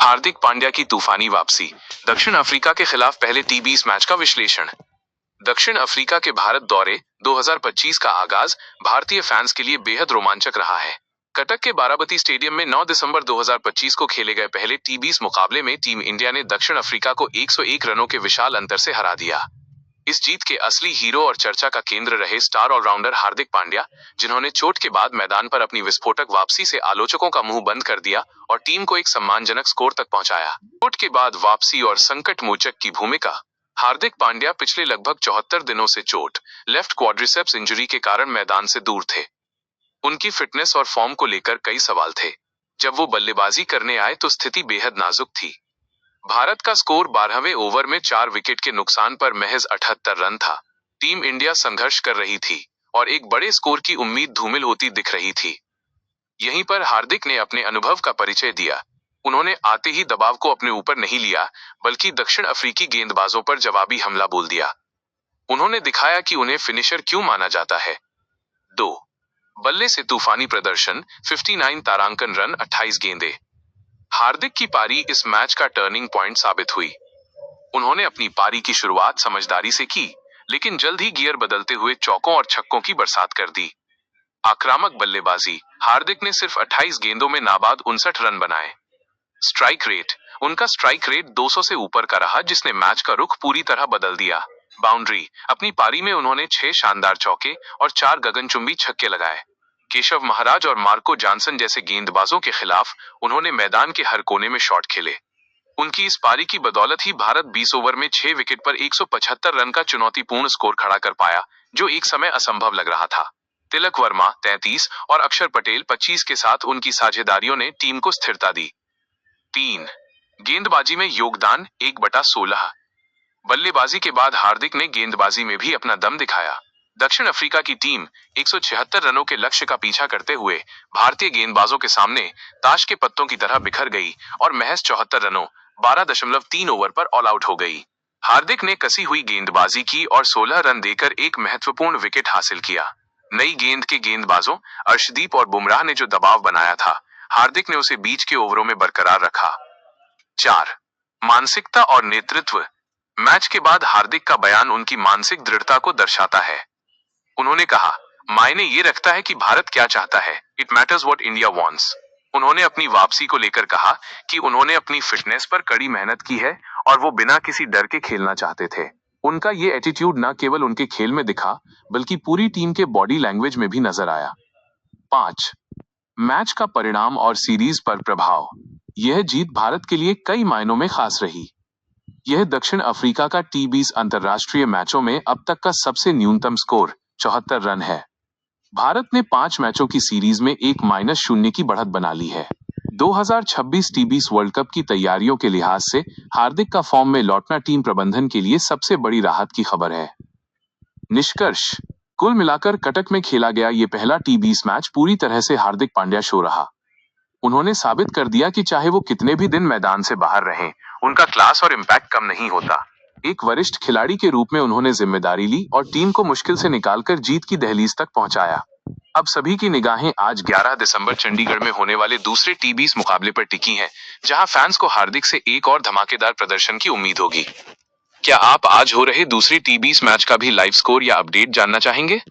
हार्दिक पांड्या की तूफानी वापसी, दक्षिण अफ्रीका के खिलाफ पहले टी20 मैच का विश्लेषण। दक्षिण अफ्रीका के भारत दौरे 2025 का आगाज भारतीय फैंस के लिए बेहद रोमांचक रहा है। कटक के बाराबती स्टेडियम में 9 दिसंबर 2025 को खेले गए पहले टी20 मुकाबले में टीम इंडिया ने दक्षिण अफ्रीका को 101 रनों के विशाल अंतर से हरा दिया। इस जीत के असली हीरो और चर्चा का केंद्र रहे स्टार ऑलराउंडर हार्दिक पांड्या, जिन्होंने चोट के बाद मैदान पर अपनी विस्फोटक वापसी से आलोचकों का मुंह बंद कर दिया और टीम को एक सम्मानजनक स्कोर तक पहुंचाया। चोट के बाद वापसी और संकट मोचक की भूमिका। हार्दिक पांड्या पिछले लगभग 74 दिनों से चोट, लेफ्ट क्वाड्रिसेप्स इंजरी के कारण मैदान से दूर थे। उनकी फिटनेस और फॉर्म को लेकर कई सवाल थे। जब वो बल्लेबाजी करने आए तो स्थिति बेहद नाजुक थी। भारत का स्कोर 12वें ओवर में 4 विकेट के नुकसान पर महज 78 रन था। टीम इंडिया संघर्ष कर रही थी और एक बड़े स्कोर की उम्मीद धूमिल होती दिख रही थी। यहीं पर हार्दिक ने अपने अनुभव का परिचय दिया। उन्होंने आते ही दबाव को अपने ऊपर नहीं लिया, बल्कि दक्षिण अफ्रीकी गेंदबाजों पर जवाबी हमला बोल दिया। उन्होंने दिखाया कि उन्हें फिनिशर क्यों माना जाता है। 2 बल्ले से तूफानी प्रदर्शन, 59 तारांकन रन, 28 गेंदें। हार्दिक की पारी इस मैच का टर्निंग पॉइंट साबित हुई। उन्होंने अपनी पारी की शुरुआत समझदारी से की, लेकिन जल्द ही गियर बदलते हुए चौकों और छक्कों की बरसात कर दी। आक्रामक बल्लेबाजी, हार्दिक ने सिर्फ 28 गेंदों में नाबाद 59 रन बनाए। स्ट्राइक रेट, उनका स्ट्राइक रेट 200 से ऊपर का रहा, जिसने मैच का रुख पूरी तरह बदल दिया। बाउंड्री, अपनी पारी में उन्होंने 6 शानदार चौके और 4 गगनचुंबी छक्के लगाए। केशव महाराज और मार्को जॉनसन जैसे गेंदबाजों के खिलाफ उन्होंने मैदान के हर कोने में शॉट खेले। उनकी इस पारी की बदौलत ही भारत 20 ओवर में 6 विकेट पर 175 रन का चुनौतीपूर्ण स्कोर खड़ा कर पाया, जो एक समय असंभव लग रहा था। तिलक वर्मा 33 और अक्षर पटेल 25 के साथ उनकी साझेदारियों ने टीम को स्थिरता दी। 3 गेंदबाजी में योगदान, 1/16। बल्लेबाजी के बाद हार्दिक ने गेंदबाजी में भी अपना दम दिखाया। दक्षिण अफ्रीका की टीम 176 रनों के लक्ष्य का पीछा करते हुए भारतीय गेंदबाजों के सामने ताश के पत्तों की तरह बिखर गई और महज 74 रनों 12.3 ओवर पर ऑल आउट हो गई। हार्दिक ने कसी हुई गेंदबाजी की और 16 रन देकर एक महत्वपूर्ण विकेट हासिल किया। नई गेंद के गेंदबाजों अर्शदीप और बुमराह ने जो दबाव बनाया था, हार्दिक ने उसे बीच के ओवरों में बरकरार रखा। 4 मानसिकता और नेतृत्व। मैच के बाद हार्दिक का बयान उनकी मानसिक दृढ़ता को दर्शाता है। उन्होंने कहा, मायने ये रखता है कि भारत क्या चाहता है, it matters what India wants. उन्होंने अपनी वापसी को लेकर कहा कि उन्होंने अपनी फिटनेस पर कड़ी मेहनत की है और वो बिना किसी डर के खेलना चाहते थे। उनका ये एटीट्यूड न केवल उनके खेल में दिखा, बल्कि पूरी टीम के बॉडी लैंग्वेज में भी नजर आया। 5 मैच का परिणाम और सीरीज पर प्रभाव। यह जीत भारत के लिए कई मायनों में खास रही। यह दक्षिण अफ्रीका का टी20 अंतरराष्ट्रीय मैचों में अब तक का सबसे न्यूनतम स्कोर 74 रन है। भारत ने 5 मैचों की सीरीज में 1-0 की बढ़त बना ली है। 2026 टी20 वर्ल्ड कप की तैयारियों के लिहाज से हार्दिक का फॉर्म में लौटना टीम प्रबंधन के लिए सबसे बड़ी राहत की खबर है। निष्कर्ष, कुल मिलाकर कटक में खेला गया ये पहला टी20 मैच पूरी तरह से हार्दिक पांड्या शो रहा। उन्होंने साबित कर दिया कि चाहे वो कितने भी दिन मैदान से बाहर रहें, उनका क्लास और इम्पैक्ट कम नहीं होता। एक वरिष्ठ खिलाड़ी के रूप में उन्होंने जिम्मेदारी ली और टीम को मुश्किल से निकालकर जीत की दहलीज तक पहुंचाया। अब सभी की निगाहें आज 11 दिसंबर चंडीगढ़ में होने वाले दूसरे टी20 मुकाबले पर टिकी हैं, जहां फैंस को हार्दिक से एक और धमाकेदार प्रदर्शन की उम्मीद होगी। क्या आप आज हो रहे दूसरे टी20 मैच का भी लाइव स्कोर या अपडेट जानना चाहेंगे?